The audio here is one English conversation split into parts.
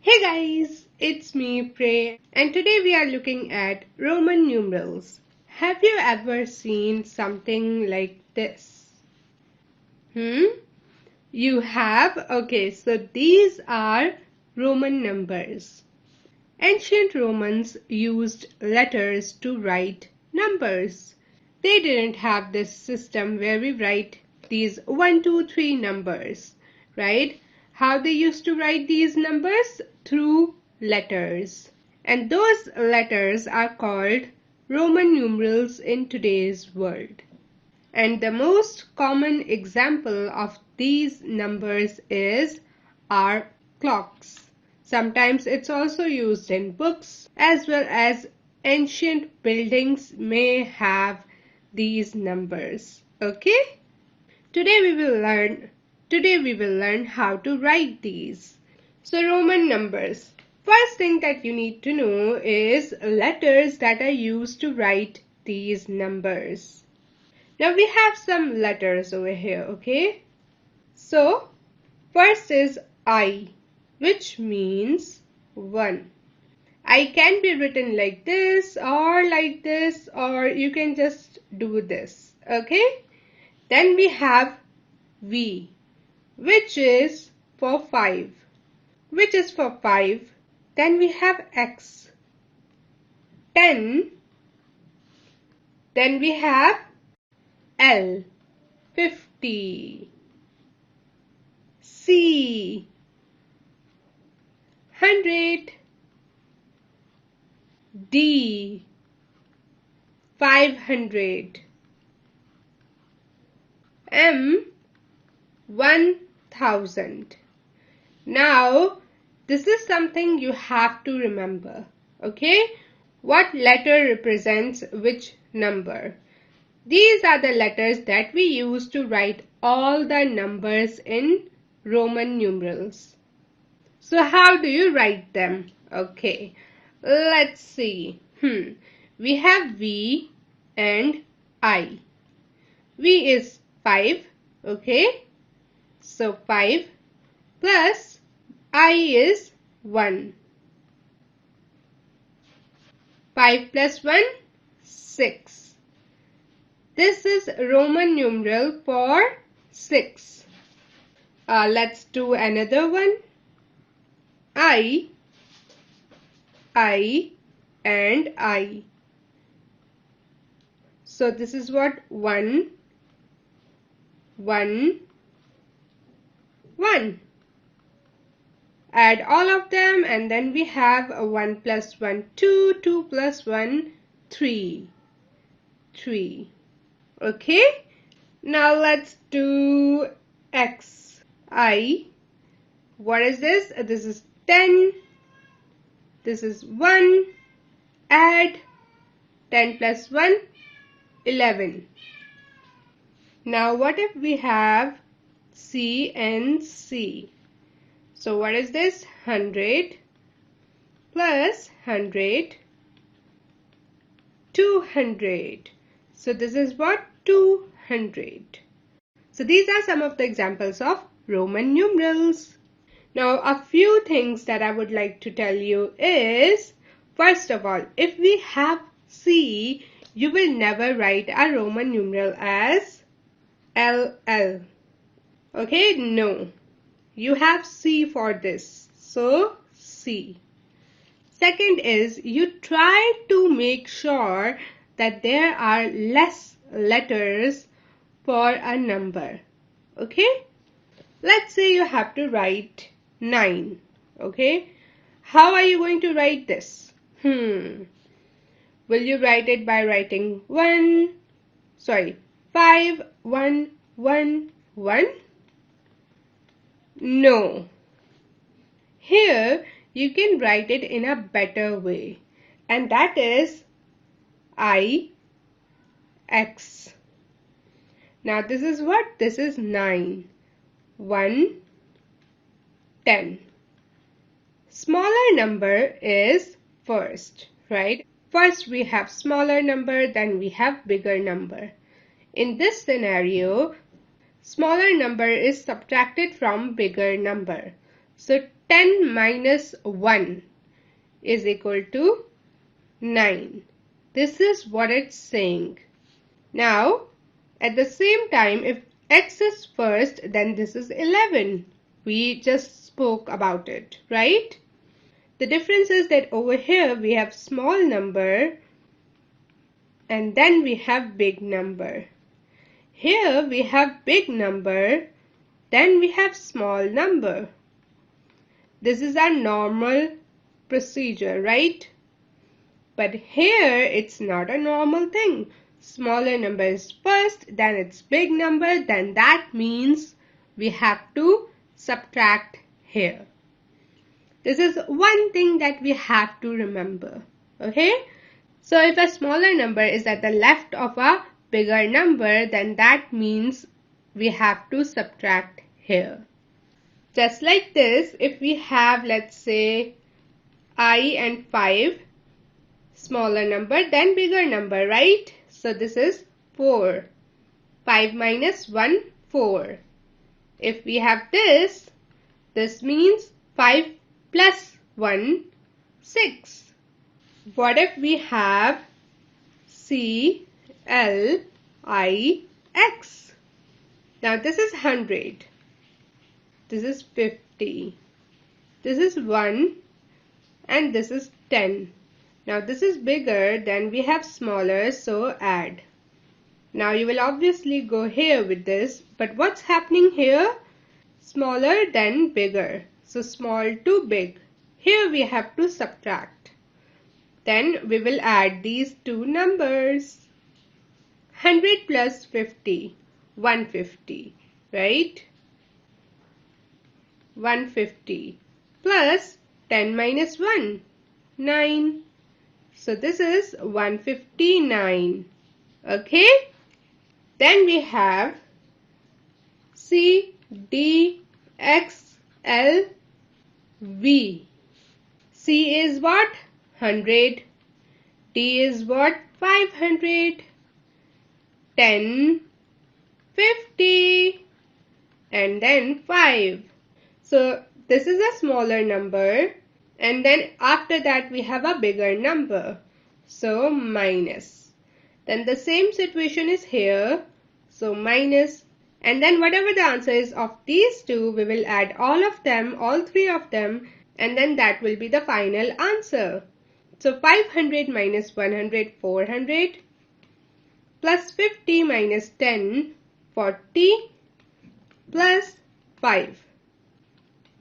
Hey guys, it's me Prey, and today we are looking at Roman numerals. Have you ever seen something like this? You have? Okay, so these are Roman numbers. Ancient Romans used letters to write numbers. They didn't have this system where we write these 1, 2, 3 numbers, right? How they used to write these numbers? Through letters. And those letters are called Roman numerals in today's world. And the most common example of these numbers is our clocks. Sometimes it's also used in books, as well as ancient buildings may have these numbers. Okay? Today we will learn how to write these. So Roman numbers. First thing that you need to know is letters that are used to write these numbers. Now we have some letters over here, okay? So first is I, which means 1. I can be written like this, or you can just do this, okay? Then we have V, which is for 5, Then we have X, 10. Then we have L, 50. C, 100. D, 500. M, 1000. Now, this is something you have to remember, okay? What letter represents which number? These are the letters that we use to write all the numbers in Roman numerals. So how do you write them? Okay, let's see. We have V and I. V is 5, okay? So 5 plus I is 1. 5 plus 1, 6. This is Roman numeral for 6. Let's do another one. I, and I. So this is what? 1, 1, 1. Add all of them and then we have 1 plus 1, 2, 2 plus 1, 3. 3. Okay? Now let's do X. I. What is this? This is 10. This is 1. Add 10 plus 1, 11. Now what if we have C and C? So what is this? 100 plus 100, 200. So this is what? 200. So these are some of the examples of Roman numerals. Now a few things that I would like to tell you is, first of all, if we have C, you will never write a Roman numeral as LL. Okay, no. You have C for this. So C. Second is, you try to make sure that there are less letters for a number. Okay? Let's say you have to write 9. Okay? How are you going to write this? Will you write it by writing 5, 1, 1, 1? No. Here you can write it in a better way, and that is I, X. Now this is what? This is 9, 1, 10. Smaller number is first, right? First we have smaller number, then we have bigger number. In this scenario, smaller number is subtracted from bigger number. So 10 minus 1 is equal to 9. This is what it's saying. Now, at the same time, if x is first, then this is 11. We just spoke about it, right? The difference is that over here we have small number and then we have big number. Here we have big number, then we have small number. This is our normal procedure, right? But here it's not a normal thing. Smaller number is first, then it's big number, then that means we have to subtract here. This is one thing that we have to remember. Okay? So if a smaller number is at the left of a bigger number, then that means we have to subtract here. Just like this, if we have, let's say, I and 5, smaller number, then bigger number, right? So this is 4. 5 minus 1, 4. If we have this means 5 plus 1, 6. What if we have C, L, I, X? Now this is 100. This is 50. This is 1 and this is 10. Now this is bigger, then we have smaller, so add. Now you will obviously go here with this, but what's happening here? Smaller than bigger. So small to big. Here we have to subtract. Then we will add these two numbers. 100 plus 50, 150, right? 150 plus 10 minus 1, 9. So this is 159. Okay? Then we have C, D, X, L, V. C is what? 100. D is what? 500. 10, 50, and then 5. So this is a smaller number, and then after that we have a bigger number. So minus. Then the same situation is here. So minus. And then whatever the answer is of these two, we will add all of them, all three of them, and then that will be the final answer. So 500 minus 100, 400, plus 50 minus 10, 40, plus 5,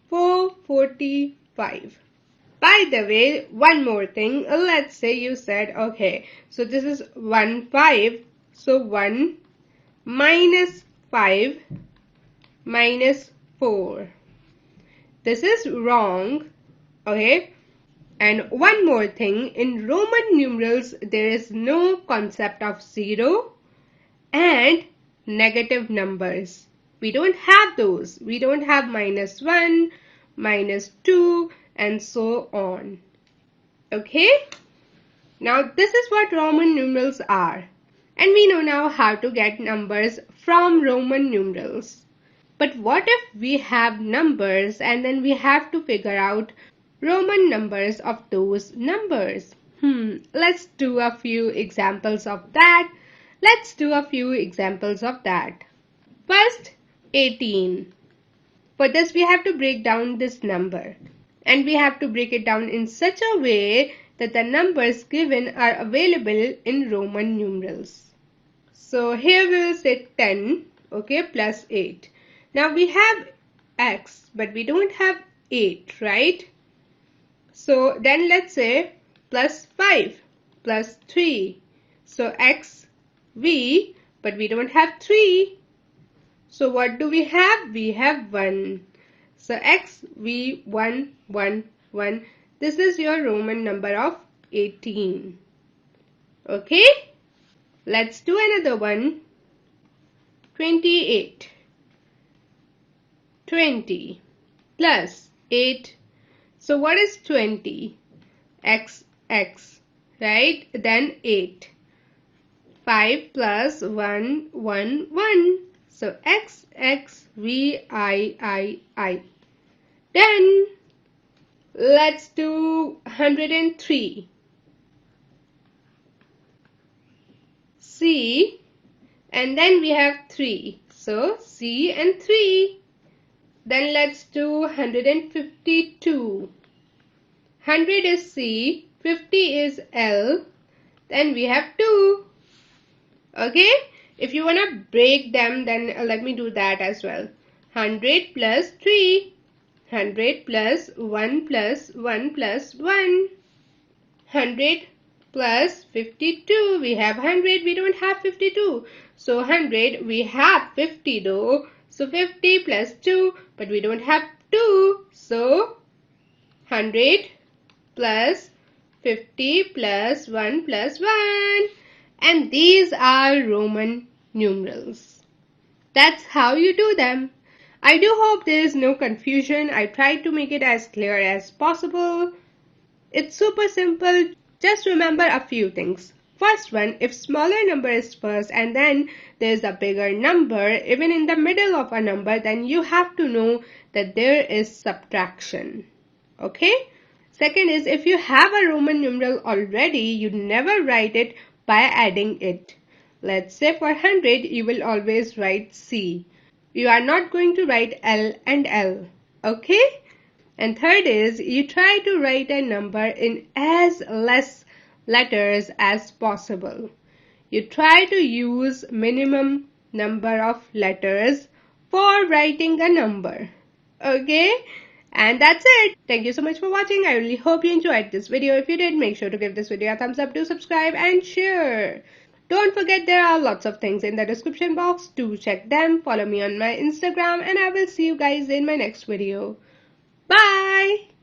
445. By the way, one more thing. Let's say you said, okay, so this is 1, 5. So 1 minus 5 minus 4. This is wrong. Okay. And one more thing. In Roman numerals, there is no concept of 0 and negative numbers. We don't have those. We don't have minus 1, minus 2, and so on. Okay? Now this is what Roman numerals are. And we know now how to get numbers from Roman numerals. But what if we have numbers and then we have to figure out Roman numbers of those numbers? Let's do a few examples of that. First, 18. For this we have to break down this number. And we have to break it down in such a way that the numbers given are available in Roman numerals. So here we will say 10, okay, plus 8. Now we have x, but we don't have 8, right? So then let's say plus 5, plus 3. So x, v, but we don't have 3. So what do we have? We have 1. So x, v, 1, 1, 1. This is your Roman number of 18. Okay? Let's do another one. 28. 20 plus 8. So what is 20? X, right? Then 8. 5 plus 1, 1, 1. So x, v, I. Then Let's do 103. C, and then we have 3. So C and 3. Then let's do 152. 100 is C, 50 is L, then we have 2. Okay, if you want to break them, then let me do that as well. 100 plus 3, 100 plus 1 plus 1 plus 1, 100 plus 52, we have 100, we don't have 52. So 100, we have 50 though. So 50 plus 2, but we don't have 2. So 100 plus 50 plus 1 plus 1. And these are Roman numerals. That's how you do them. I do hope there is no confusion. I tried to make it as clear as possible. It's super simple. Just remember a few things. First one, if smaller number is first and then there's a bigger number, even in the middle of a number, then you have to know that there is subtraction. Okay? Second is, if you have a Roman numeral already, you never write it by adding it. Let's say for 100, you will always write C. You are not going to write L and L. Okay? And third is, you try to write a number in as less letters as possible. You try to use minimum number of letters for writing a number. Okay? And that's it. Thank you so much for watching. I really hope you enjoyed this video. If you did, make sure to give this video a thumbs up, do subscribe and share. Don't forget there are lots of things in the description box. Do check them. Follow me on my Instagram and I will see you guys in my next video. Bye!